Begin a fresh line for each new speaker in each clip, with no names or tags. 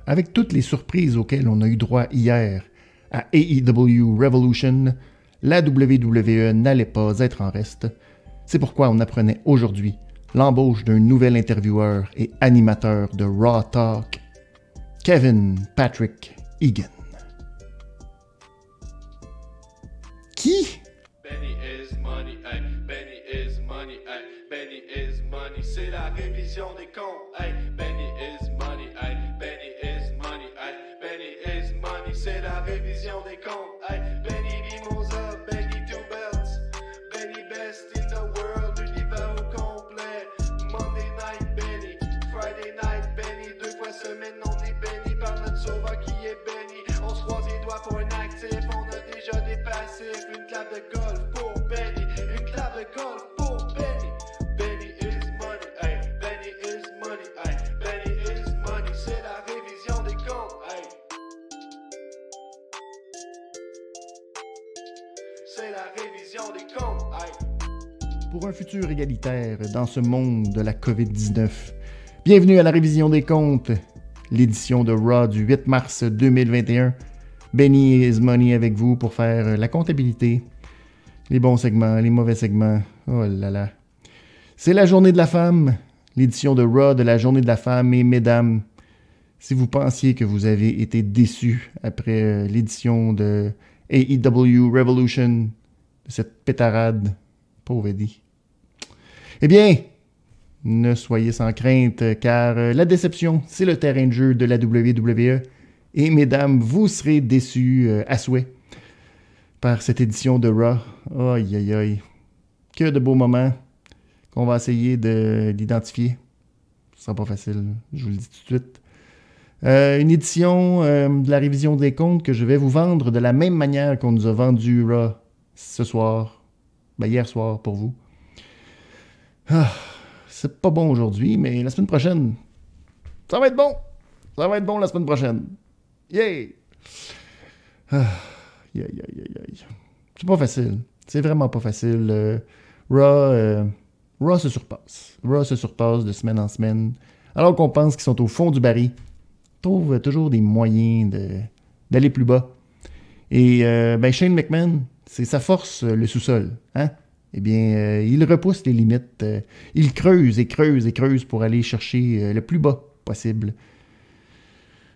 avec toutes les surprises auxquelles on a eu droit hier à AEW Revolution, la WWE n'allait pas être en reste. C'est pourquoi on apprenait aujourd'hui l'embauche d'un nouvel intervieweur et animateur de Raw Talk, Kevin Patrick Egan. Qui?
Benny is money, ay, Benny is money, ay, Benny is money, c'est la révision des comptes, ay, Benny is money, ay, Benny is money, ay, Benny is money, c'est la révision des comptes, ay, Benny Mimosa, Benny Two Belts, Benny best in the world, univers au complet, Monday night Benny, Friday night Benny, 2 fois semaine on est béni par notre sauveur qui est béni, on se croise les doigts pour un actif, on a déjà des passifs, une clave de golf pour Benny, une clave de golf pour Benny, Benny is money, ay, Benny is money, ay, Benny is money, c'est la révision des comptes, ay. C'est la révision des comptes, ay.
Pour un futur égalitaire dans ce monde de la COVID-19. Bienvenue à la révision des comptes, l'édition de Raw du 8 mars 2021. Benny is money avec vous pour faire la comptabilité, les bons segments, les mauvais segments. Oh là là. C'est la journée de la femme, l'édition de Raw de la journée de la femme. Et mesdames, si vous pensiez que vous avez été déçus après l'édition de AEW Revolution, de cette pétarade, pauvre Eddie, eh bien, ne soyez sans crainte, car la déception, c'est le terrain de jeu de la WWE. Et mesdames, vous serez déçus à souhait par cette édition de Raw. Aïe aïe aïe. Que de beaux moments qu'on va essayer d'identifier. Ce sera pas facile, je vous le dis tout de suite. Une édition de la révision des comptes que je vais vous vendre de la même manière qu'on nous a vendu Raw ce soir. Ben hier soir pour vous. Ah, c'est pas bon aujourd'hui, mais la semaine prochaine, ça va être bon. Ça va être bon la semaine prochaine. Yay! Ah, c'est pas facile. C'est vraiment pas facile. Raw se surpasse. Raw se surpasse de semaine en semaine. Alors qu'on pense qu'ils sont au fond du baril, ils trouvent toujours des moyens d'aller plus bas. Et Shane McMahon, c'est sa force, le sous-sol. Hein? Eh bien, il repousse les limites. Il creuse et creuse et creuse pour aller chercher le plus bas possible.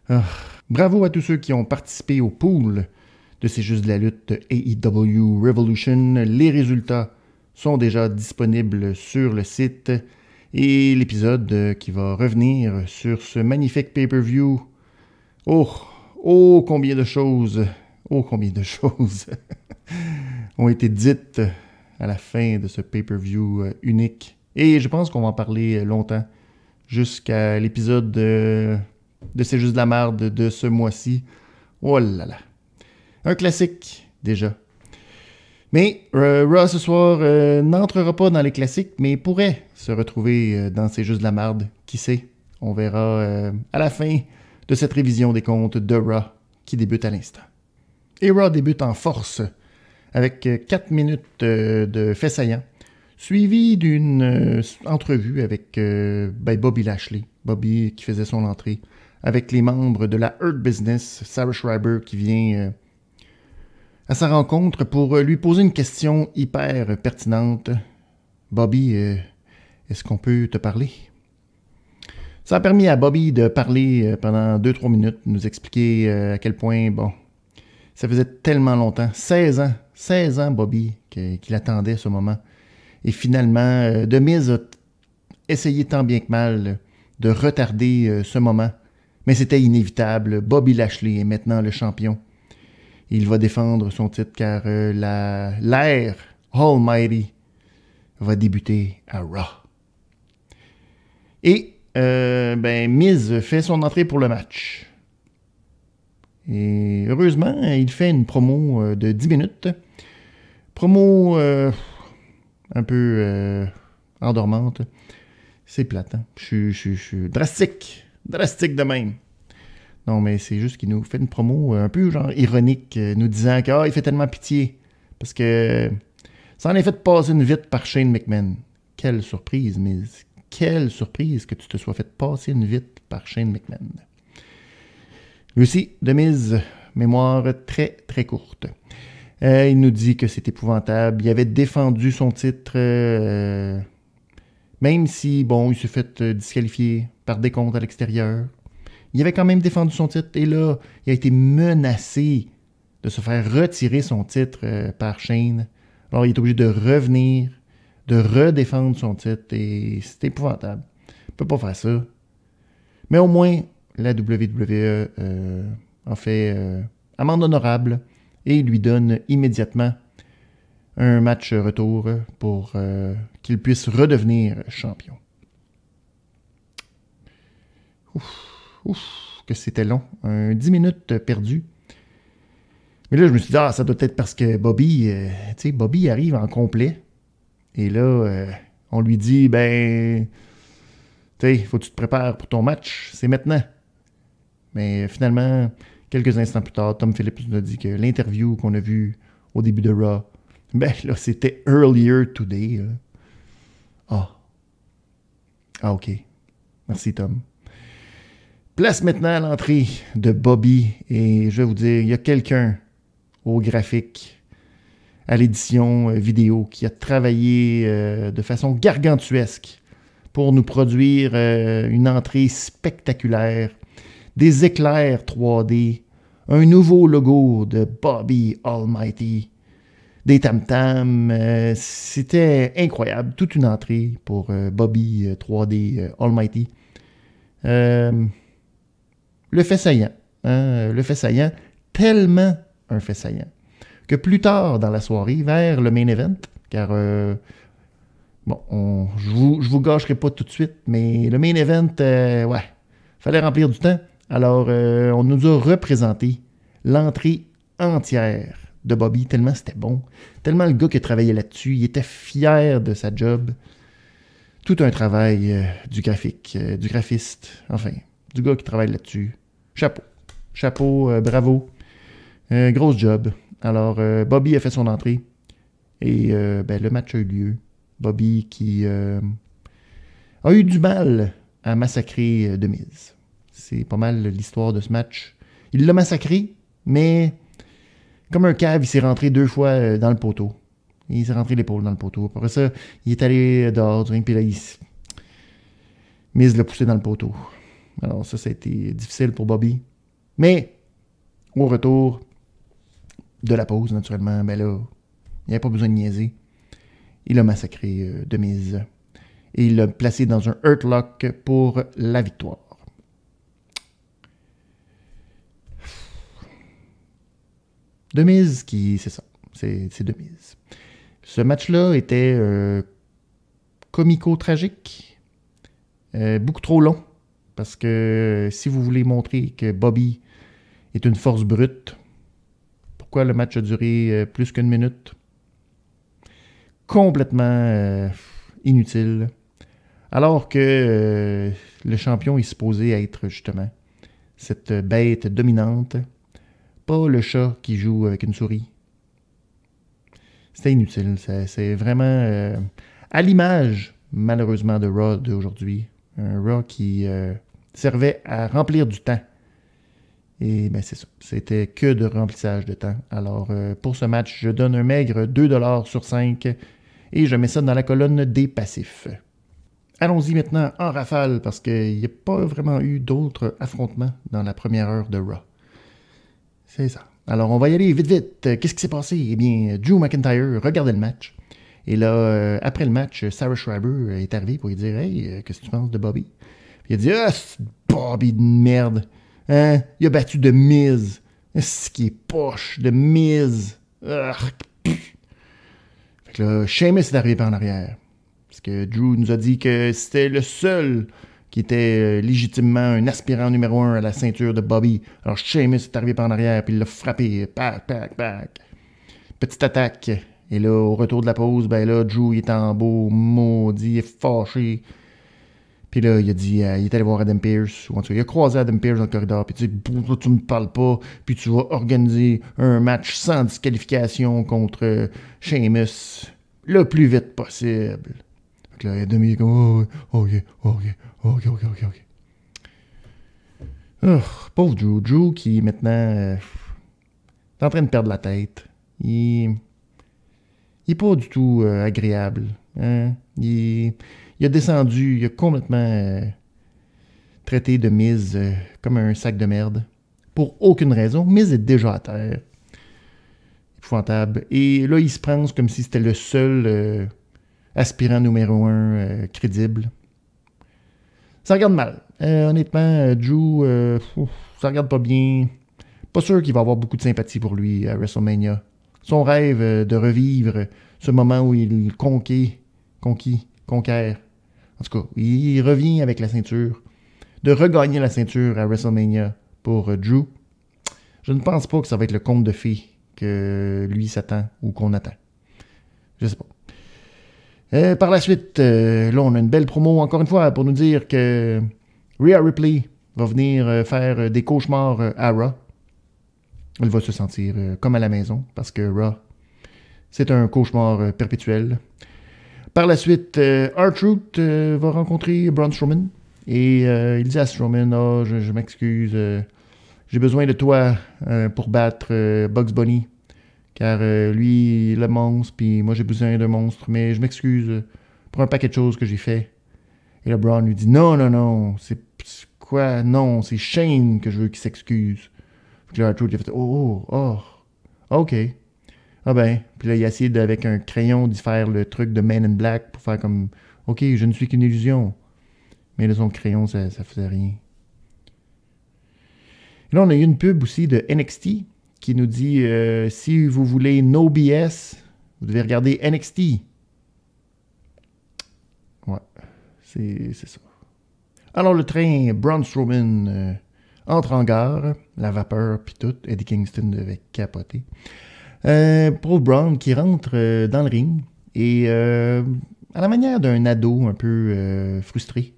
Ah. Bravo à tous ceux qui ont participé au pool de C'est juste de la lutte AEW Revolution. Les résultats sont déjà disponibles sur le site et l'épisode qui va revenir sur ce magnifique pay-per-view. Oh, combien de choses ont été dites à la fin de ce pay-per-view unique. Et je pense qu'on va en parler longtemps, jusqu'à l'épisode de C'est juste de la merde de ce mois-ci. Oh là là. Un classique, déjà. Mais Raw ce soir n'entrera pas dans les classiques, mais pourrait se retrouver dans C'est juste de la merde. Qui sait? On verra à la fin de cette révision des comptes de Raw qui débute à l'instant. Et Raw débute en force avec 4 minutes de faits saillants, suivi d'une entrevue avec Bobby Lashley. Bobby qui faisait son entrée avec les membres de la Hurt Business, Sarah Schreiber qui vient à sa rencontre pour lui poser une question hyper pertinente. Bobby, est-ce qu'on peut te parler? Ça a permis à Bobby de parler pendant 2-3 minutes, nous expliquer à quel point, ça faisait tellement longtemps, 16 ans Bobby, qu'il attendait ce moment. Et finalement, The Miz a essayé tant bien que mal de retarder ce moment. Mais c'était inévitable. Bobby Lashley est maintenant le champion. Il va défendre son titre car l'ère Almighty va débuter à Raw. Et Miz fait son entrée pour le match. Et heureusement, il fait une promo de 10 minutes. Promo un peu endormante. C'est plate, hein? Je suis drastique de même. Non, mais c'est juste qu'il nous fait une promo un peu genre ironique, nous disant qu'il fait tellement pitié. Parce que ça en est fait passer une vite par Shane McMahon. Quelle surprise, Miz. Quelle surprise que tu te sois fait passer une vite par Shane McMahon. Lui aussi, de mise, mémoire très, très courte. Il nous dit que c'est épouvantable. Il avait défendu son titre, même si, bon, il s'est fait disqualifier par décompte à l'extérieur. Il avait quand même défendu son titre. Et là, il a été menacé de se faire retirer son titre par Shane. Alors, il est obligé de revenir, de redéfendre son titre. Et c'est épouvantable. Il ne peut pas faire ça. Mais au moins, la WWE en fait amende honorable et lui donne immédiatement un match retour pour qu'il puisse redevenir champion. Ouf, que c'était long. 10 minutes perdues. Mais là, je me suis dit, ça doit être parce que Bobby, tu sais, Bobby arrive en complet. Et là, on lui dit, ben, tu sais, il faut que tu te prépares pour ton match. C'est maintenant. Mais finalement, quelques instants plus tard, Tom Phillips nous a dit que l'interview qu'on a vue au début de Raw, ben là, c'était earlier today. Ah, ok. Merci, Tom. Place maintenant à l'entrée de Bobby. Et je vais vous dire, il y a quelqu'un au graphique, à l'édition vidéo, qui a travaillé de façon gargantuesque pour nous produire une entrée spectaculaire, des éclairs 3D, un nouveau logo de Bobby Almighty, des tam-tams. C'était incroyable, toute une entrée pour Bobby 3D Almighty. Le fait saillant, le fait saillant, tellement un fait saillant, que plus tard dans la soirée, vers le main event, car bon, je vous gâcherai pas tout de suite, mais le main event, ouais, fallait remplir du temps. Alors, on nous a représenté l'entrée entière de Bobby, tellement c'était bon, tellement le gars qui travaillait là-dessus, il était fier de sa job. Tout un travail du graphique, du graphiste, enfin, du gars qui travaille là-dessus. Chapeau, bravo. Grosse job. Alors, Bobby a fait son entrée et ben, le match a eu lieu. Bobby qui a eu du mal à massacrer The Miz. C'est pas mal l'histoire de ce match. Il l'a massacré, mais comme un cave, il s'est rentré 2 fois dans le poteau. Il s'est rentré l'épaule dans le poteau. Après ça, il est allé dehors du ring, puis là, Miz l'a poussé dans le poteau. Alors ça a été difficile pour Bobby. Mais, au retour de la pause, naturellement, ben là, il n'y avait pas besoin de niaiser. Il a massacré The Miz. Et il l'a placé dans un Hurt Lock pour la victoire. The Miz c'est ça. C'est The Miz. Ce match-là était comico-tragique. Beaucoup trop long. Parce que si vous voulez montrer que Bobby est une force brute, pourquoi le match a duré plus qu'une minute? Complètement inutile. Alors que le champion est supposé être justement cette bête dominante, pas le chat qui joue avec une souris. C'était inutile. C'est vraiment à l'image, malheureusement, de Raw d'aujourd'hui. Un Raw qui servait à remplir du temps. Et ben c'est ça. C'était que de remplissage de temps. Alors, pour ce match, je donne un maigre 2$ sur 5 et je mets ça dans la colonne des passifs. Allons-y maintenant en rafale parce qu'il n'y a pas vraiment eu d'autres affrontements dans la première heure de Raw. C'est ça. Alors, on va y aller vite. Qu'est-ce qui s'est passé? Eh bien, Drew McIntyre regardait le match. Et là, après le match, Sarah Schreiber est arrivée pour lui dire « Hey, qu'est-ce que tu penses de Bobby? » Puis il a dit « Ah, c'est Bobby de merde. Hein? Il a battu The Miz. C'est qui est poche, The Miz. » Fait que là, Sheamus est arrivé par en arrière. Parce que Drew nous a dit que c'était le seul qui était légitimement un aspirant numéro 1 à la ceinture de Bobby. Alors Sheamus est arrivé par en arrière, puis il l'a frappé. Pac. Petite attaque. Et là, au retour de la pause, ben là, Drew, il est en beau, maudit, il est fâché. Puis là, il a dit, il est allé voir Adam Pearce, ou en tout cas, il a croisé Adam Pearce dans le corridor, puis tu me parles pas, puis tu vas organiser un match sans disqualification contre Sheamus le plus vite possible. Fait que là, Adam, il est comme, oh, ok. Oh, pauvre Drew. Drew qui maintenant est en train de perdre la tête. Il est pas du tout agréable. Hein? Il a descendu, il a complètement traité de Miz comme un sac de merde. Pour aucune raison. Miz est déjà à terre. Épouvantable. Et là, il se prend comme si c'était le seul aspirant numéro 1 crédible. Ça regarde mal. Honnêtement, Drew, ça regarde pas bien. Pas sûr qu'il va avoir beaucoup de sympathie pour lui à WrestleMania. Son rêve de revivre ce moment où il conquiert. En tout cas, il revient avec la ceinture. De regagner la ceinture à WrestleMania pour Drew. Je ne pense pas que ça va être le conte de fées que lui s'attend ou qu'on attend. Je sais pas. Par la suite, là, on a une belle promo, encore une fois, pour nous dire que Rhea Ripley va venir faire des cauchemars à Raw. Elle va se sentir comme à la maison, parce que Raw, c'est un cauchemar perpétuel. Par la suite, R-Truth va rencontrer Braun Strowman. Et il dit à Strowman, je m'excuse, j'ai besoin de toi pour battre Bugs Bunny. Car lui, le monstre, puis moi j'ai besoin d'un monstre, mais je m'excuse pour un paquet de choses que j'ai fait. Et là, Braun lui dit non, c'est quoi? Non, c'est Shane que je veux qu'il s'excuse. Puis là, R-Truth, il a fait ok. Ah ben, puis là, il a essayé avec un crayon d'y faire le truc de Man in Black pour faire comme ok, je ne suis qu'une illusion. Mais là, son crayon, ça faisait rien. Et là, on a eu une pub aussi de NXT qui nous dit si vous voulez no BS, vous devez regarder NXT. Ouais, c'est ça. Alors, le train Braun Strowman entre en gare, la vapeur puis tout. Eddie Kingston devait capoter. Pour Braun qui rentre dans le ring et à la manière d'un ado un peu frustré,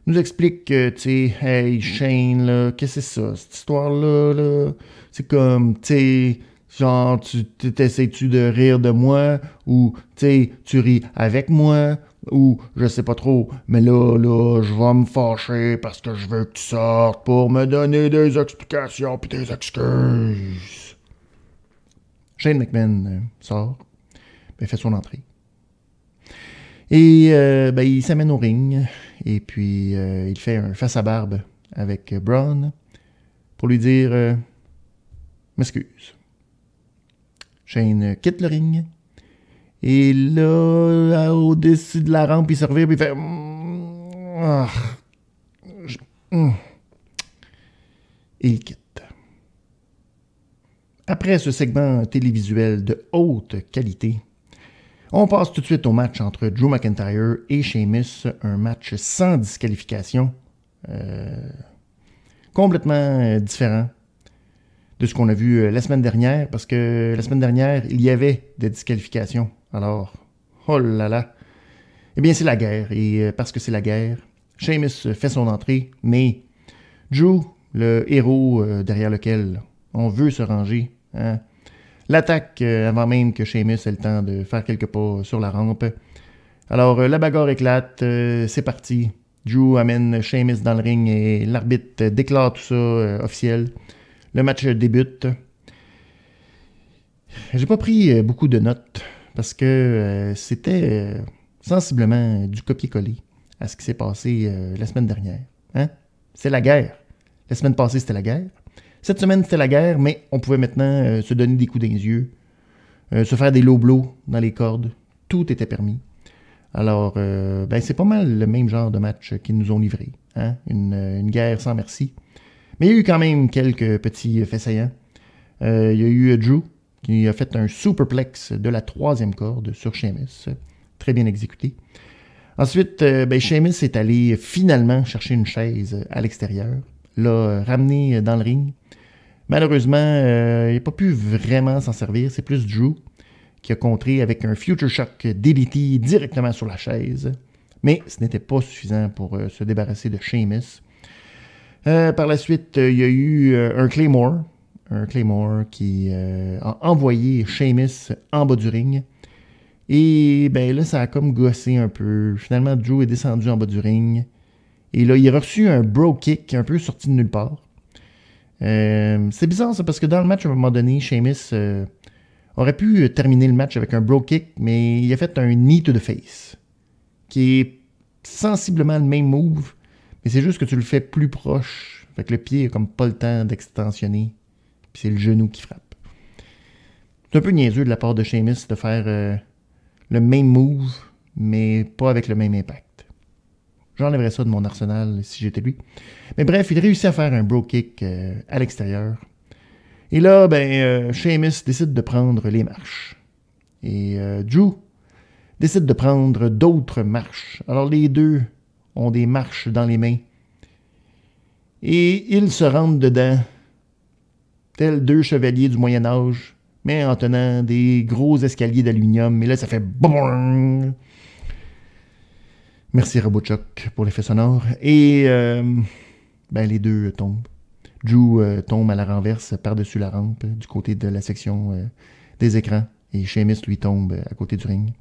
nous explique que, tu sais, hey Shane, là, qu'est-ce que c'est ça, cette histoire-là, là? C'est comme, tu sais, genre, t'essaies-tu de rire de moi, ou, tu sais, tu ris avec moi, ou, je sais pas trop, mais là, je vais me fâcher parce que je veux que tu sortes pour me donner des explications pis des excuses. Shane McMahon sort, ben, fait son entrée. Et ben, il s'amène au ring et puis il fait un face à barbe avec Braun pour lui dire m'excuse. Shane quitte le ring et là, au-dessus de la rampe, il se revire et il fait et il quitte. Après ce segment télévisuel de haute qualité, on passe tout de suite au match entre Drew McIntyre et Sheamus, un match sans disqualification, complètement différent de ce qu'on a vu la semaine dernière, parce que la semaine dernière, il y avait des disqualifications. Alors, oh là là, eh bien c'est la guerre, et parce que c'est la guerre, Sheamus fait son entrée, mais Drew, le héros derrière lequel on veut se ranger, hein, l'attaque avant même que Sheamus ait le temps de faire quelques pas sur la rampe. Alors, la bagarre éclate, c'est parti. Drew amène Sheamus dans le ring et l'arbitre déclare tout ça officiel. Le match débute. J'ai pas pris beaucoup de notes parce que c'était sensiblement du copier-coller à ce qui s'est passé la semaine dernière. Hein? C'est la guerre. La semaine passée, c'était la guerre. Cette semaine, c'était la guerre, mais on pouvait maintenant se donner des coups dans les yeux, se faire des low blows dans les cordes. Tout était permis. Alors, ben, c'est pas mal le même genre de match qu'ils nous ont livré. Hein? Une guerre sans merci. Mais il y a eu quand même quelques petits faits saillants. Il y a eu Drew qui a fait un superplex de la 3e corde sur Sheamus. Très bien exécuté. Ensuite, ben, Sheamus est allé finalement chercher une chaise à l'extérieur. L'a ramené dans le ring. Malheureusement, il n'a pas pu vraiment s'en servir. C'est plus Drew qui a contré avec un Future Shock DDT directement sur la chaise. Mais ce n'était pas suffisant pour se débarrasser de Sheamus. Par la suite, il y a eu un Claymore. Un Claymore qui a envoyé Sheamus en bas du ring. Et ben là, ça a comme gossé un peu. Finalement, Drew est descendu en bas du ring. Et là, il a reçu un bro kick un peu sorti de nulle part. C'est bizarre ça, parce que dans le match, à un moment donné, Sheamus aurait pu terminer le match avec un bro kick, mais il a fait un knee to the face, qui est sensiblement le même move, mais c'est juste que tu le fais plus proche. Fait que le pied n'a comme pas le temps d'extensionner, puis c'est le genou qui frappe. C'est un peu niaiseux de la part de Sheamus de faire le même move, mais pas avec le même impact. J'enlèverais ça de mon arsenal si j'étais lui. Mais bref, il réussit à faire un bro kick à l'extérieur. Et là, Sheamus décide de prendre les marches. Et Drew décide de prendre d'autres marches. Alors les deux ont des marches dans les mains. Et ils se rentrent dedans, tels deux chevaliers du Moyen-Âge, mais en tenant des gros escaliers d'aluminium. Et là, ça fait boum. Merci Robochuck pour l'effet sonore. Et les deux tombent. Drew tombe à la renverse par-dessus la rampe du côté de la section des écrans. Et Sheamus, lui, tombe à côté du ring.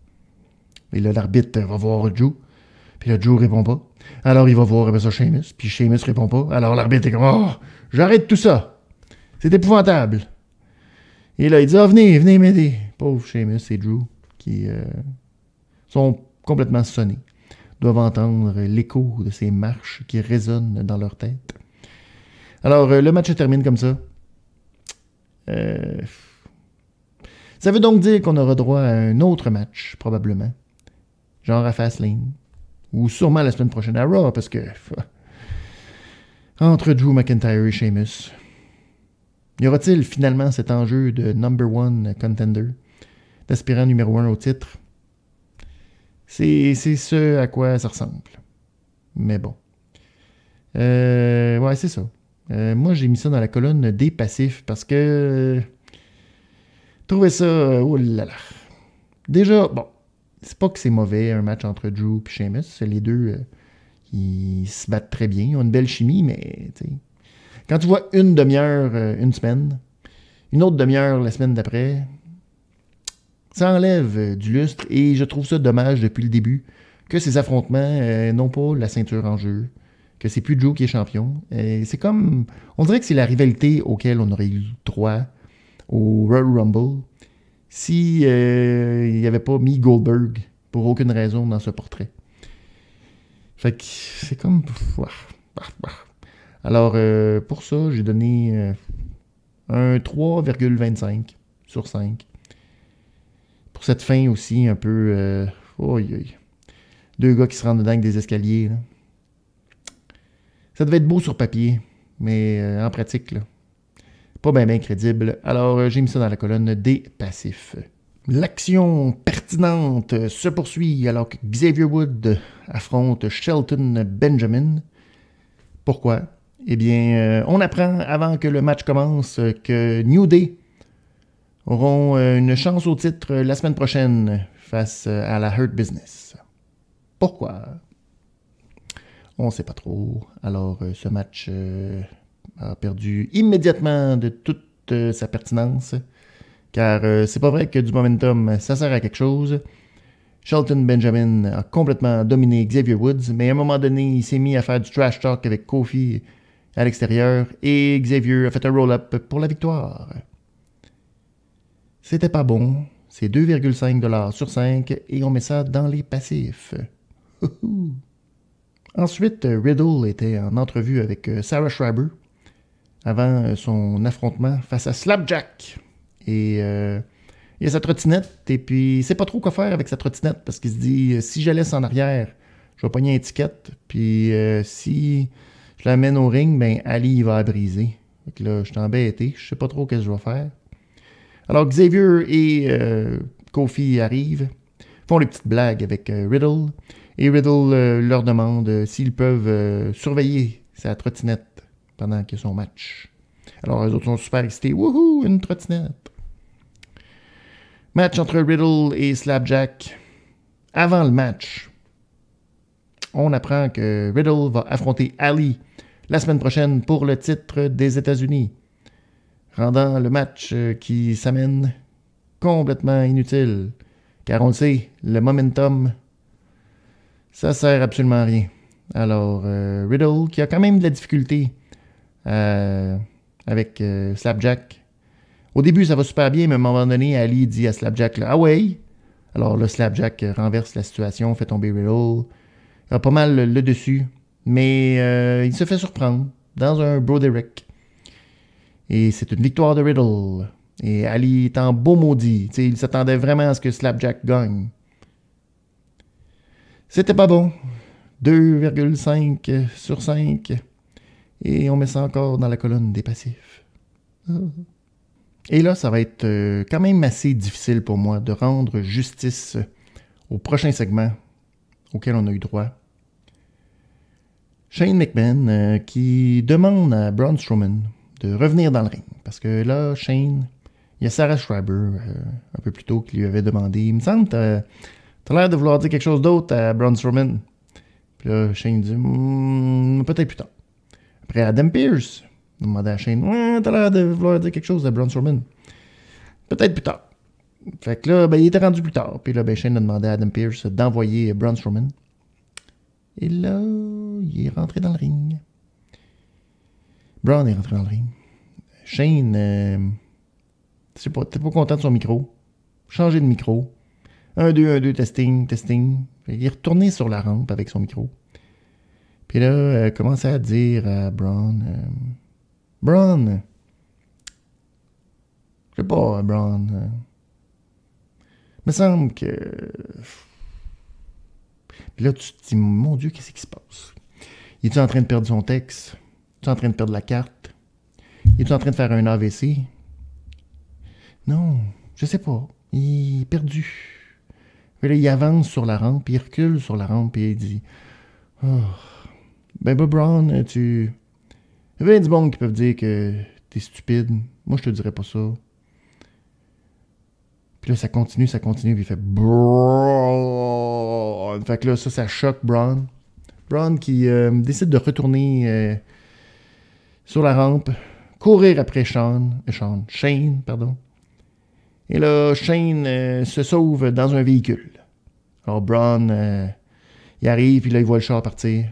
Et là, l'arbitre va voir Drew. Puis là, Drew répond pas. Alors, il va voir ça Sheamus. Puis Sheamus répond pas. Alors, l'arbitre est comme « Oh, j'arrête tout ça. C'est épouvantable. » Et là, il dit « Ah, venez m'aider. » Pauvre Sheamus et Drew qui sont complètement sonnés. Doivent entendre l'écho de ces marches qui résonnent dans leur tête. Alors, le match se termine comme ça. Ça veut donc dire qu'on aura droit à un autre match, probablement. Genre à Fastlane. Ou sûrement la semaine prochaine à Raw, parce que... entre Drew McIntyre et Sheamus, y aura-t-il finalement cet enjeu de number one contender, d'aspirant numéro 1 au titre? C'est ce à quoi ça ressemble. Mais bon. Ouais, c'est ça. Moi, j'ai mis ça dans la colonne des passifs parce que... je trouvais ça... oh là là. Déjà, bon, c'est pas que c'est mauvais un match entre Drew et Sheamus. Les deux, ils se battent très bien. Ils ont une belle chimie, mais... t'sais, quand tu vois une demi-heure une semaine, une autre demi-heure la semaine d'après... ça enlève du lustre et je trouve ça dommage depuis le début que ces affrontements n'ont pas la ceinture en jeu, que c'est plus Drew qui est champion. C'est comme... on dirait que c'est la rivalité auquel on aurait eu droit au Royal Rumble si il n'y avait pas mis Goldberg pour aucune raison dans ce portrait. Fait que c'est comme... Alors, pour ça, j'ai donné un 3,25 sur 5. Pour cette fin aussi, un peu... deux gars qui se rendent dedans avec des escaliers. Là. Ça devait être beau sur papier, mais en pratique, là, pas bien crédible. Alors, j'ai mis ça dans la colonne des passifs. L'action pertinente se poursuit alors que Xavier Woods affronte Shelton Benjamin. Pourquoi? Eh bien, on apprend avant que le match commence que New Day auront une chance au titre la semaine prochaine face à la Hurt Business. Pourquoi? On ne sait pas trop. Alors, ce match a perdu immédiatement de toute sa pertinence, car c'est pas vrai que du momentum, ça sert à quelque chose. Shelton Benjamin a complètement dominé Xavier Woods, mais à un moment donné, il s'est mis à faire du trash talk avec Kofi à l'extérieur, et Xavier a fait un roll-up pour la victoire. C'était pas bon. C'est 2,5$ sur 5 et on met ça dans les passifs. Ensuite, Riddle était en entrevue avec Sarah Schreiber avant son affrontement face à Slapjack. Et il y a sa trottinette et puis il sait pas trop quoi faire avec sa trottinette parce qu'il se dit si je la laisse en arrière, je vais pogner une étiquette. Puis si je l'amène au ring, ben Ali il va la briser. Donc là, je suis embêté. Je sais pas trop ce que je vais faire. Alors Xavier et Kofi arrivent, font les petites blagues avec Riddle, et Riddle leur demande s'ils peuvent surveiller sa trottinette pendant qu'il y a son match. Alors les autres sont super excités, wouhou, une trottinette. Match entre Riddle et Slapjack. Avant le match, on apprend que Riddle va affronter Ali la semaine prochaine pour le titre des États-Unis, rendant le match qui s'amène complètement inutile. Car on le sait, le momentum, ça sert absolument à rien. Alors, Riddle, qui a quand même de la difficulté avec Slapjack. Au début, ça va super bien, mais à un moment donné, Ali dit à Slapjack, là, ah ouais. Alors là, Slapjack renverse la situation, fait tomber Riddle. Il a pas mal le dessus, mais il se fait surprendre dans un Broderick. Et c'est une victoire de Riddle. Et Ali est en beau maudit. T'sais, il s'attendait vraiment à ce que Slapjack gagne. C'était pas bon. 2,5 sur 5. Et on met ça encore dans la colonne des passifs. Et là, ça va être quand même assez difficile pour moi de rendre justice au prochain segment auquel on a eu droit. Shane McMahon qui demande à Braun Strowman de revenir dans le ring. Parce que là, Shane, il y a Sarah Schreiber un peu plus tôt qui lui avait demandé. Il me semble que t'as l'air de vouloir dire quelque chose d'autre à Braun Strowman. Puis là, Shane dit peut-être plus tard. Après, Adam Pearce demandait à Shane t'as l'air de vouloir dire quelque chose à Braun Strowman. Peut-être plus tard. Fait que là, il était rendu plus tard. Puis là, Shane a demandé à Adam Pearce d'envoyer Braun Strowman. Et là, il est rentré dans le ring. Braun est rentré dans le ring. Shane, je sais pas, t'es pas content de son micro. Changer de micro. 1, 2, testing. Il est retourné sur la rampe avec son micro. Puis là, commençait à dire à Braun, Braun, je sais pas, Braun, me semble que... Puis là, tu te dis, mon Dieu, qu'est-ce qui se passe? Il est-tu en train de perdre son texte? Il est en train de perdre la carte? Il est en train de faire un AVC? Non, je sais pas. Il est perdu. Puis là, il avance sur la rampe, il recule sur la rampe, et il dit oh, Braun, tu... Il y a du monde qui peuvent dire que t'es stupide. Moi, je te dirais pas ça. Puis là, ça continue, puis il fait Braun. Fait que là, ça choque Braun. Braun qui décide de retourner sur la rampe, courir après Shane. Et là, Shane se sauve dans un véhicule. Alors Braun, il arrive, puis là, il voit le char partir.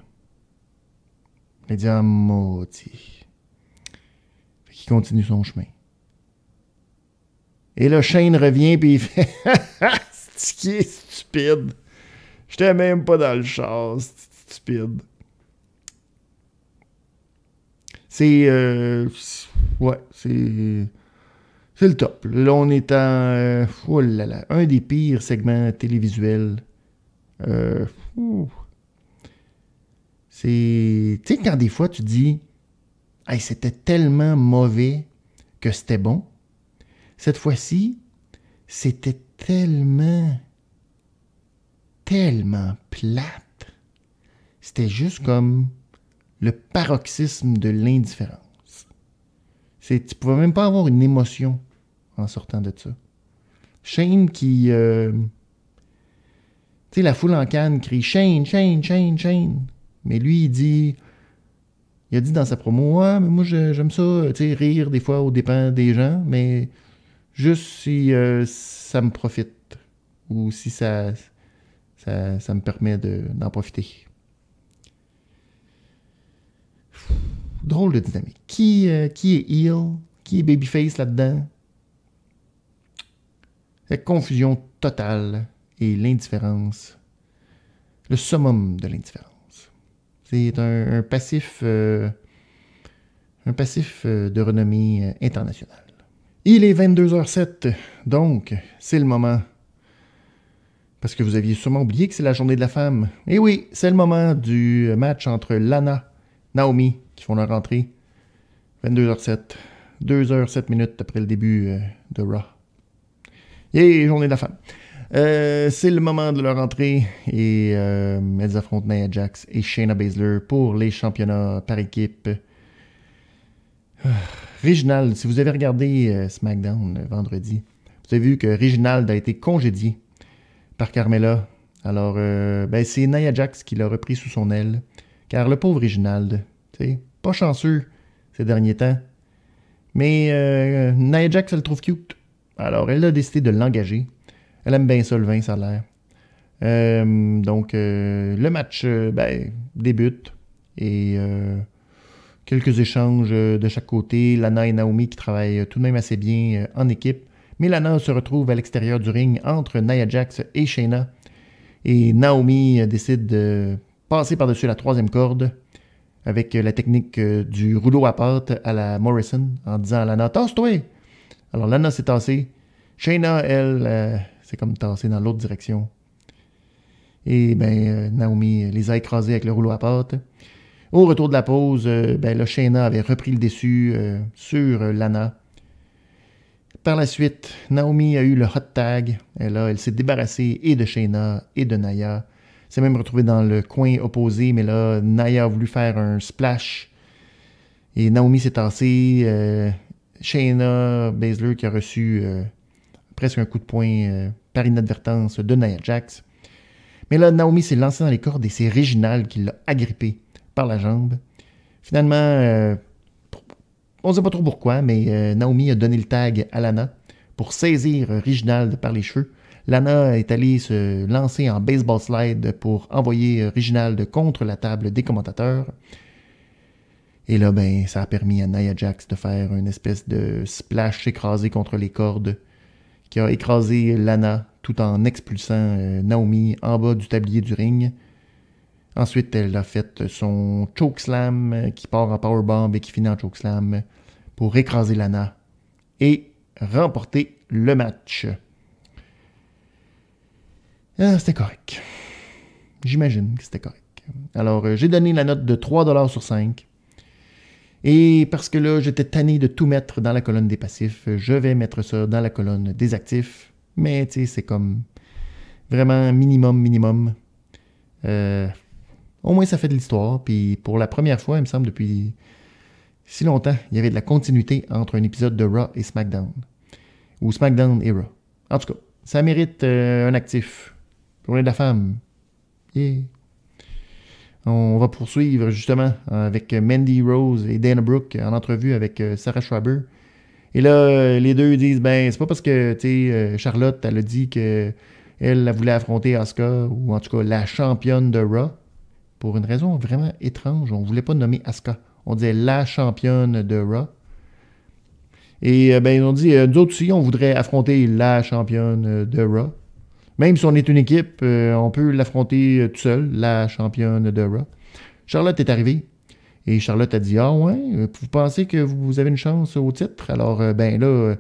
Il dit, ah, maudit. Fait qu'il continue son chemin. Et là, Shane revient, puis il fait, c'est qui est stupide. J'étais même pas dans le char, c'est stupide. C'est le top. Là, on est en... oh là là, un des pires segments télévisuels. C'est... Tu sais, quand des fois, tu dis hey, c'était tellement mauvais que c'était bon. Cette fois-ci, c'était tellement plate. C'était juste comme le paroxysme de l'indifférence. Tu pouvais même pas avoir une émotion en sortant de ça. Shane qui... tu sais, la foule en canne crie « Shane, Shane, Shane, Shane ». Mais lui, il a dit dans sa promo « Ouais, mais moi, j'aime ça, tu sais, rire des fois aux dépens des gens, mais juste si ça me profite ou si ça me permet d'en profiter. » Drôle de dynamique. Qui est heel? Qui est babyface là-dedans? La confusion totale et l'indifférence. Le summum de l'indifférence. C'est un passif de renommée internationale. Il est 22h07, donc c'est le moment. Parce que vous aviez sûrement oublié que c'est la journée de la femme. Et oui, c'est le moment du match entre Lana, Naomi, qui font leur entrée. 22h07. 2h07 minutes après le début de Raw. Et journée de la femme. C'est le moment de leur entrée et elles affrontent Nia Jax et Shayna Baszler pour les championnats par équipe. Reginald, si vous avez regardé SmackDown vendredi, vous avez vu que Reginald a été congédié par Carmella. Alors, c'est Nia Jax qui l'a repris sous son aile. Car le pauvre Reginald, pas chanceux ces derniers temps. Mais Nia Jax, elle le trouve cute. Alors, elle a décidé de l'engager. Elle aime bien ça, le vin, ça a l'air. Donc, le match, débutent et quelques échanges de chaque côté. Lana et Naomi qui travaillent tout de même assez bien en équipe. Mais Lana se retrouve à l'extérieur du ring entre Nia Jax et Shayna. Et Naomi décide de passer par-dessus la troisième corde avec la technique du rouleau à pâte à la Morrison en disant à Lana « Tasse-toi! » Alors Lana s'est tassée. Shayna, elle, s'est comme tassée dans l'autre direction. Et Naomi les a écrasés avec le rouleau à pâte. Au retour de la pause, là, Shayna avait repris le dessus sur Lana. Par la suite, Naomi a eu le hot tag. Elle s'est débarrassée et de Shayna et de Nia. S'est même retrouvée dans le coin opposé, mais là, Nia a voulu faire un splash. Et Naomi s'est tassée. Shayna Baszler qui a reçu presque un coup de poing par inadvertance de Nia Jax. Mais là, Naomi s'est lancée dans les cordes et c'est Reginald qui l'a agrippée par la jambe. Finalement, on ne sait pas trop pourquoi, mais Naomi a donné le tag à Lana pour saisir Reginald par les cheveux. Lana est allée se lancer en baseball slide pour envoyer Reginald contre la table des commentateurs. Et là, ça a permis à Nia Jax de faire une espèce de splash écrasé contre les cordes qui a écrasé Lana tout en expulsant Naomi en bas du tablier du ring. Ensuite, elle a fait son chokeslam qui part en powerbomb et qui finit en chokeslam pour écraser Lana et remporter le match. C'était correct. J'imagine que c'était correct. Alors, j'ai donné la note de 3$ sur 5. Et parce que là, j'étais tanné de tout mettre dans la colonne des passifs, je vais mettre ça dans la colonne des actifs. Mais, tu sais, c'est comme vraiment minimum. Au moins, ça fait de l'histoire. Puis, pour la première fois, il me semble, depuis si longtemps, il y avait de la continuité entre un épisode de Raw et SmackDown. Ou SmackDown et Raw. En tout cas, ça mérite un actif. Journée de la femme. Yeah. On va poursuivre justement avec Mandy Rose et Dana Brooke en entrevue avec Sarah Schreiber. Et là, les deux disent, c'est pas parce que, Charlotte, elle a dit qu'elle voulait affronter Asuka, ou en tout cas la championne de Raw, pour une raison vraiment étrange. On ne voulait pas nommer Asuka. On disait la championne de Raw. Et ils ont dit, nous autres aussi, on voudrait affronter la championne de Raw. Même si on est une équipe, on peut l'affronter tout seul, la championne de Raw. Charlotte est arrivée. Et Charlotte a dit, ah ouais, vous pensez que vous avez une chance au titre? Alors, là,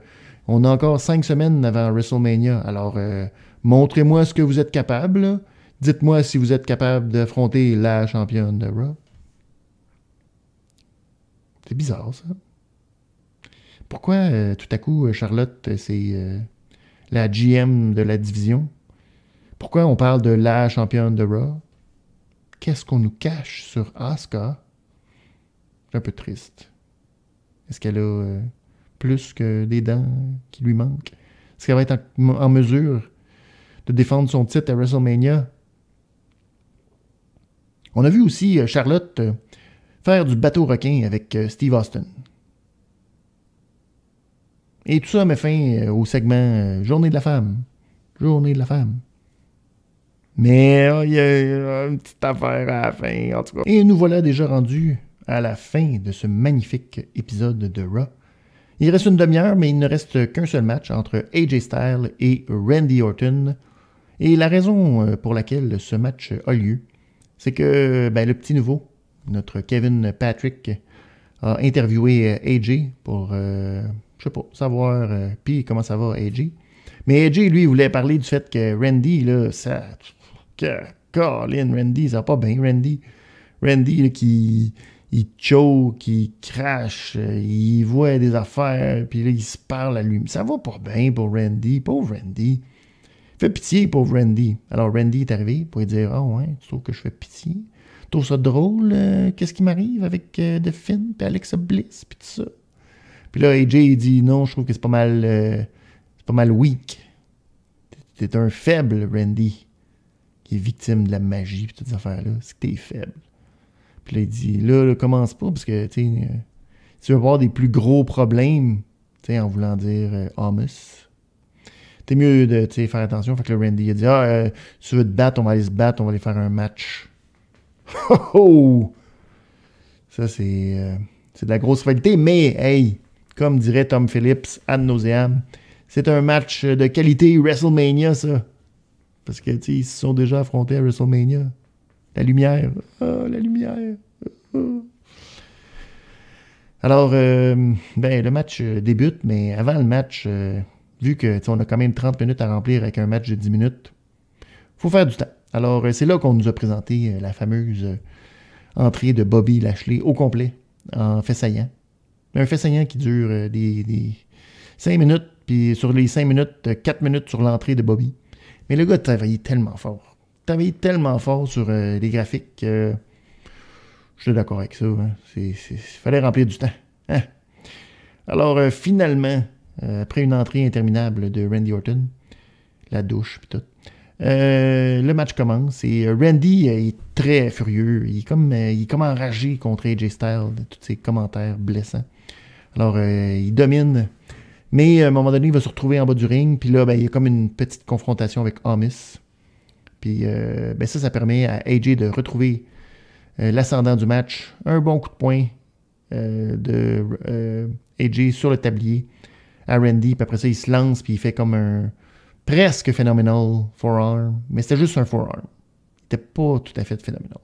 on a encore 5 semaines avant WrestleMania. Alors, montrez-moi ce que vous êtes capable. Là. Dites-moi si vous êtes capable d'affronter la championne de Raw. C'est bizarre, ça. Pourquoi, tout à coup, Charlotte, c'est la GM de la division? Pourquoi on parle de la championne de Raw? Qu'est-ce qu'on nous cache sur Asuka? C'est un peu triste. Est-ce qu'elle a plus que des dents qui lui manquent? Est-ce qu'elle va être en mesure de défendre son titre à WrestleMania? On a vu aussi Charlotte faire du bateau requin avec Steve Austin. Et tout ça met fin au segment Journée de la femme. Journée de la femme. Mais il y a une petite affaire à la fin, en tout cas. Et nous voilà déjà rendus à la fin de ce magnifique épisode de Raw. Il reste une demi-heure, mais il ne reste qu'un seul match entre AJ Styles et Randy Orton. Et la raison pour laquelle ce match a lieu, c'est que le petit nouveau, notre Kevin Patrick, a interviewé AJ pour, savoir puis comment ça va AJ. Mais AJ, lui, voulait parler du fait que Randy, là, ça... Colin, Randy, ça va pas bien, Randy. Randy, là, il choke, il crache, il voit des affaires, puis là, il se parle à lui. Ça va pas bien pour Randy, pauvre Randy. Fais pitié, pauvre Randy. Alors, Randy est arrivé pour lui dire, « Ah ouais, tu trouves que je fais pitié? Tu trouves ça drôle? Qu'est-ce qui m'arrive avec The Finn, puis Alexa Bliss, puis tout ça? » Puis là, AJ, il dit, « Non, je trouve que c'est pas mal weak. T'es un faible, Randy, qui est victime de la magie, puis toutes ces affaires-là. C'est que t'es faible. » Puis là, il dit, là, commence pas, parce que, tu sais, tu vas avoir des plus gros problèmes, tu sais, en voulant dire Amos. T'es mieux de, faire attention. Fait que le Randy, il a dit, si tu veux te battre, on va aller se battre, on va aller faire un match. Oh, oh! Ça, c'est de la grosse rivalité, mais hey, comme dirait Tom Phillips, ad nauseam, c'est un match de qualité WrestleMania, ça. Parce que, tu sais, ils se sont déjà affrontés à WrestleMania. La lumière. Ah, la lumière. Ah. Alors, ben, le match débute, mais avant le match, vu que on a quand même 30 minutes à remplir avec un match de 10 minutes, faut faire du temps. Alors, c'est là qu'on nous a présenté la fameuse entrée de Bobby Lashley au complet, en fait saillant. Un fait saillant qui dure des 5 minutes, puis sur les 5 minutes, 4 minutes sur l'entrée de Bobby. Mais le gars travaillait tellement fort. Tellement fort sur les graphiques. Je suis d'accord avec ça. Hein. Il fallait remplir du temps. Hein? Alors, finalement, après une entrée interminable de Randy Orton, la douche, puis tout, le match commence et Randy est très furieux. Il est comme enragé contre AJ Styles de tous ses commentaires blessants. Alors, il domine. Mais à un moment donné, il va se retrouver en bas du ring. Puis là, ben, il y a comme une petite confrontation avec Omos. Puis ben ça permet à AJ de retrouver l'ascendant du match. Un bon coup de poing de AJ sur le tablier à Randy. Puis après ça, il se lance. Puis il fait comme un presque phénoménal forearm. Mais c'était juste un forearm. Il n'était pas tout à fait phénoménal.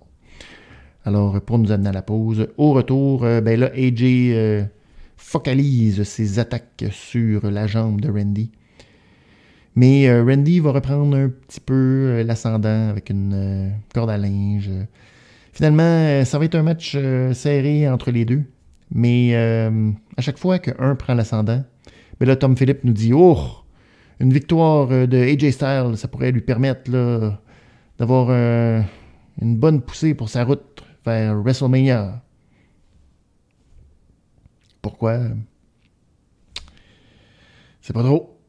Alors, pour nous amener à la pause, au retour, ben là, AJ focalise ses attaques sur la jambe de Randy. Mais Randy va reprendre un petit peu l'ascendant avec une corde à linge. Finalement, ça va être un match serré entre les deux. Mais à chaque fois qu'un prend l'ascendant, ben là, Tom Phillips nous dit « Oh, une victoire de AJ Styles, ça pourrait lui permettre là, d'avoir une bonne poussée pour sa route vers WrestleMania. » Pourquoi? C'est pas trop.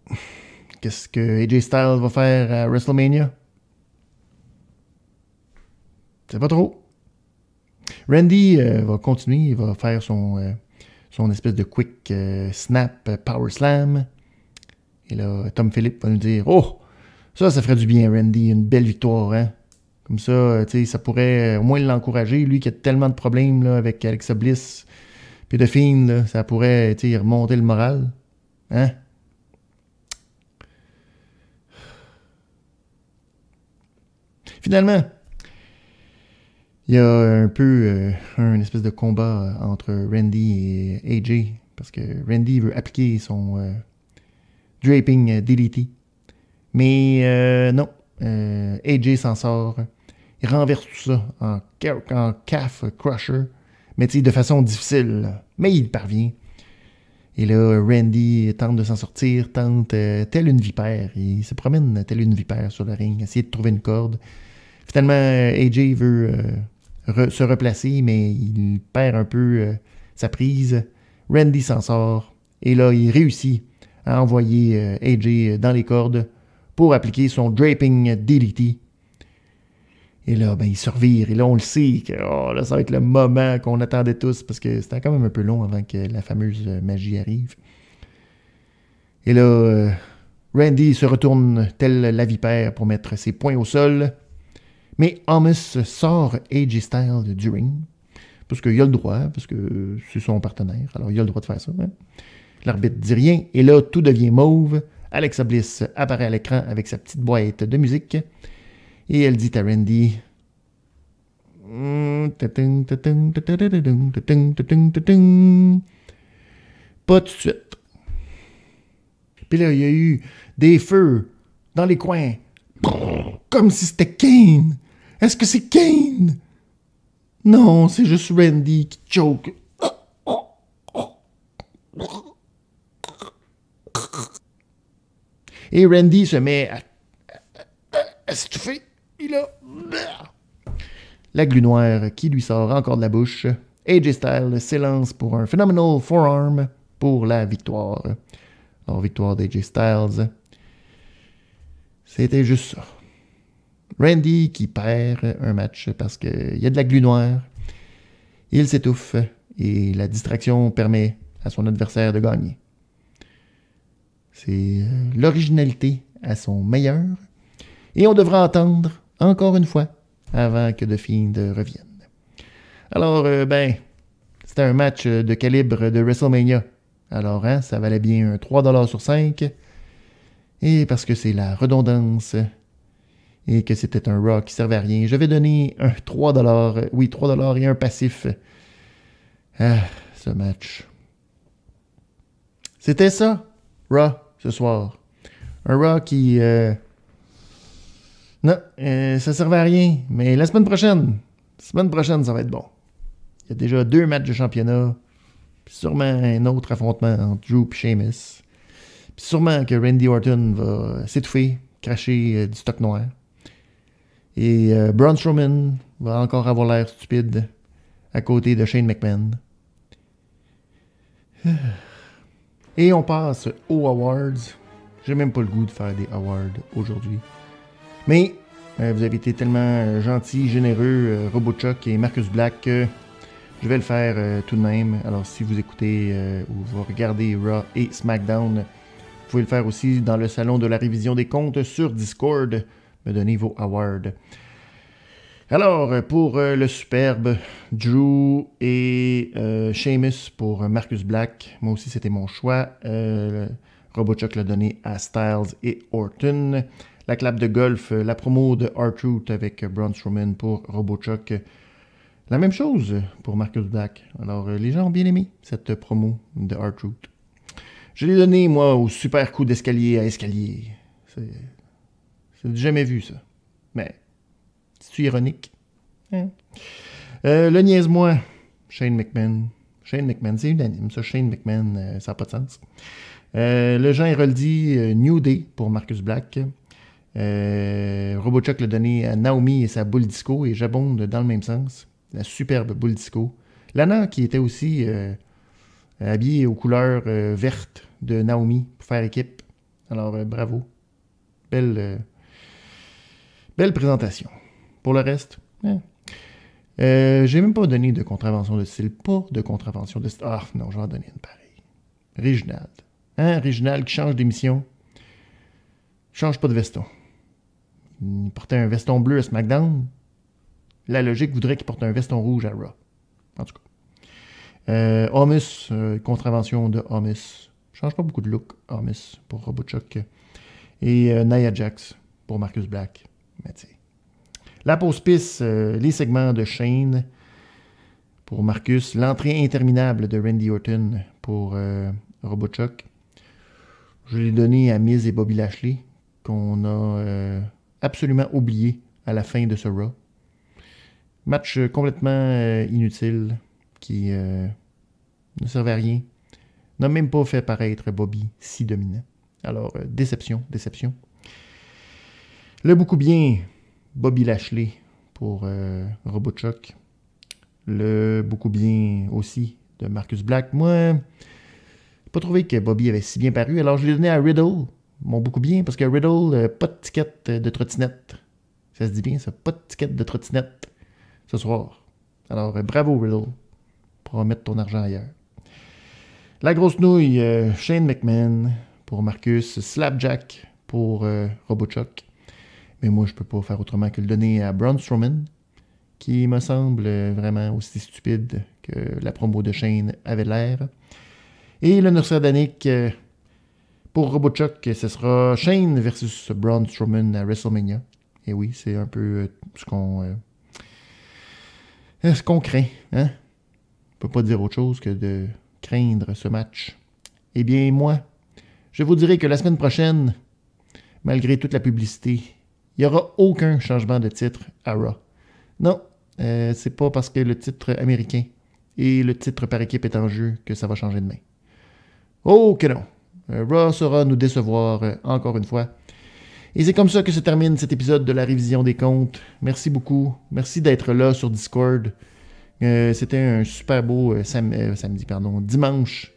Qu'est-ce que AJ Styles va faire à WrestleMania? C'est pas trop. Randy va continuer, il va faire son espèce de quick snap power slam. Et là, Tom Phillips va nous dire « Oh, ça ferait du bien, Randy, une belle victoire, hein? » Comme ça, tu sais, ça pourrait au moins l'encourager. Lui qui a tellement de problèmes là, avec Alexa Bliss puis The Fiend, là, ça pourrait, tu sais, remonter le moral. Hein? Finalement, il y a un peu un espèce de combat entre Randy et AJ. Parce que Randy veut appliquer son draping DDT. Mais non, AJ s'en sort. Il renverse tout ça en calf crusher. Mais tu sais, de façon difficile. Là. Mais il parvient. Et là, Randy tente de s'en sortir, tente tel une vipère. Il se promène tel une vipère sur le ring, essayer de trouver une corde. Finalement, AJ veut se replacer, mais il perd un peu sa prise. Randy s'en sort. Et là, il réussit à envoyer AJ dans les cordes pour appliquer son draping DDT. Et là, ben, il se revire. Et là, on le sait que là, ça va être le moment qu'on attendait tous parce que c'était quand même un peu long avant que la fameuse magie arrive. Et là, Randy se retourne tel la vipère pour mettre ses poings au sol. Mais Omos sort AJ Styles du ring. Parce qu'il a le droit, parce que c'est son partenaire. Alors, il a le droit de faire ça. Hein? L'arbitre dit rien. Et là, tout devient mauve. Alexa Bliss apparaît à l'écran avec sa petite boîte de musique. Et elle dit à Randy... Pas tout de suite. Puis là, il y a eu des feux dans les coins. Comme si c'était Kane. Est-ce que c'est Kane? Non, c'est juste Randy qui choke. Et Randy se met à s'étouffer. Il a la glu noire qui lui sort encore de la bouche. AJ Styles s'élance pour un phenomenal forearm pour la victoire. Alors, victoire d'AJ Styles. C'était juste ça. Randy qui perd un match parce qu'il y a de la glu noire. Il s'étouffe et la distraction permet à son adversaire de gagner. C'est l'originalité à son meilleur. Et on devra entendre, encore une fois, avant que The Fiend revienne. Alors, c'était un match de calibre de WrestleMania. Alors, ça valait bien un 3$ sur 5. Et parce que c'est la redondance et que c'était un Raw qui servait à rien, je vais donner un 3$. Oui, 3$ et un passif. Ce match. C'était ça, Raw, ce soir. Un Raw qui... non, ça servait à rien. Mais la semaine prochaine, ça va être bon. Il y a déjà 2 matchs de championnat. Puis sûrement un autre affrontement entre Drew et Sheamus. Puis sûrement que Randy Orton va s'étouffer, cracher du stock noir. Et Braun Strowman va encore avoir l'air stupide à côté de Shane McMahon. Et on passe aux Awards. J'ai même pas le goût de faire des Awards aujourd'hui. Mais vous avez été tellement gentils, généreux, RoboChuck et Marcus Black, que je vais le faire tout de même. Alors si vous écoutez ou vous regardez Raw et SmackDown, vous pouvez le faire aussi dans le salon de la révision des comptes sur Discord. Me donner vos awards. Alors, pour le superbe, Drew et Sheamus pour Marcus Black. Moi aussi, c'était mon choix. RoboChuck l'a donné à Styles et Orton. La clap de golf, la promo de R-Truth avec Braun Strowman pour RoboChuck. La même chose pour Marcus Black. Alors, les gens ont bien aimé cette promo de R-Truth. Je l'ai donné, moi, au super coup d'escalier à escalier. C'est jamais vu, ça. Mais, c'est-tu ironique? Hein? Le niaise-moi, Shane McMahon. Shane McMahon, c'est unanime, ça. Shane McMahon, ça n'a pas de sens. Le Jean Héroldi, New Day pour Marcus Black. RoboChuck l'a donné à Naomi et sa boule disco, et j'abonde dans le même sens. La superbe boule disco. Lana, qui était aussi habillée aux couleurs vertes de Naomi pour faire équipe. Alors, bravo. Belle présentation. Pour le reste, j'ai même pas donné de contravention de style. Pas de contravention de style. Ah non, je vais en donner une pareille. Réginald. Réginald qui change d'émission. Change pas de veston. Il portait un veston bleu à SmackDown. La logique voudrait qu'il porte un veston rouge à Raw. En tout cas. Homus, contravention de Homus. Change pas beaucoup de look, Homus, pour RoboChuck. Et Nia Jax pour Marcus Black. Mais tu sais. La pause piste, les segments de Shane pour Marcus. L'entrée interminable de Randy Orton pour RoboChuck. Je l'ai donné à Miz et Bobby Lashley, qu'on a absolument oublié à la fin de ce Raw. Match complètement inutile, qui ne servait à rien. N'a même pas fait paraître Bobby si dominant. Alors, déception. Le beaucoup bien Bobby Lashley pour RoboChuck. Le beaucoup bien aussi de Marcus Black. Moi, j'ai pas trouvé que Bobby avait si bien paru. Alors, je l'ai donné à Riddle. Mon beaucoup bien, parce que Riddle, pas de ticket de trottinette. Ça se dit bien, ça. Pas de ticket de trottinette ce soir. Alors, bravo Riddle pour mettre ton argent ailleurs. La grosse nouille, Shane McMahon pour Marcus. Slapjack pour RoboChuck. Mais moi, je peux pas faire autrement que le donner à Braun Strowman, qui me semble vraiment aussi stupide que la promo de Shane avait l'air. Et le Nostradamus pour RoboChuck, ce sera Shane versus Braun Strowman à WrestleMania. Et oui, c'est un peu ce qu'on craint. Hein? On peut pas dire autre chose que de craindre ce match. Eh bien, moi, je vous dirai que la semaine prochaine, malgré toute la publicité, il n'y aura aucun changement de titre à Raw. Non, c'est pas parce que le titre américain et le titre par équipe est en jeu que ça va changer de main. Oh que non! Raw saura nous décevoir encore une fois. Et c'est comme ça que se termine cet épisode de la révision des comptes. Merci beaucoup. Merci d'être là sur Discord. C'était un super beau dimanche.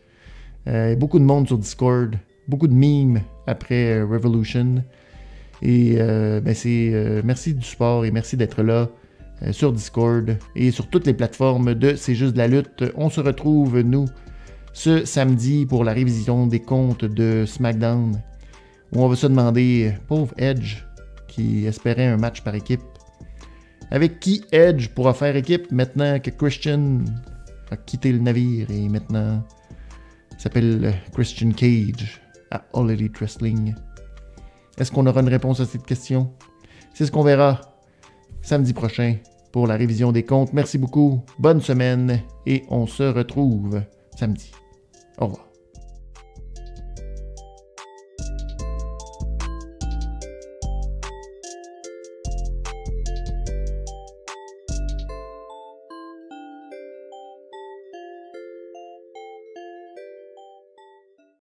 Beaucoup de monde sur Discord. Beaucoup de memes après Revolution. Et merci du support et merci d'être là sur Discord et sur toutes les plateformes de C'est juste de la lutte. On se retrouve, nous, ce samedi pour la révision des comptes de SmackDown, où on va se demander, pauvre Edge, qui espérait un match par équipe, Avec qui Edge pourra faire équipe maintenant que Christian a quitté le navire et maintenant s'appelle Christian Cage à All Elite Wrestling? Est-ce qu'on aura une réponse à cette question? C'est ce qu'on verra samedi prochain pour la révision des comptes. Merci beaucoup, bonne semaine et on se retrouve samedi. Au revoir.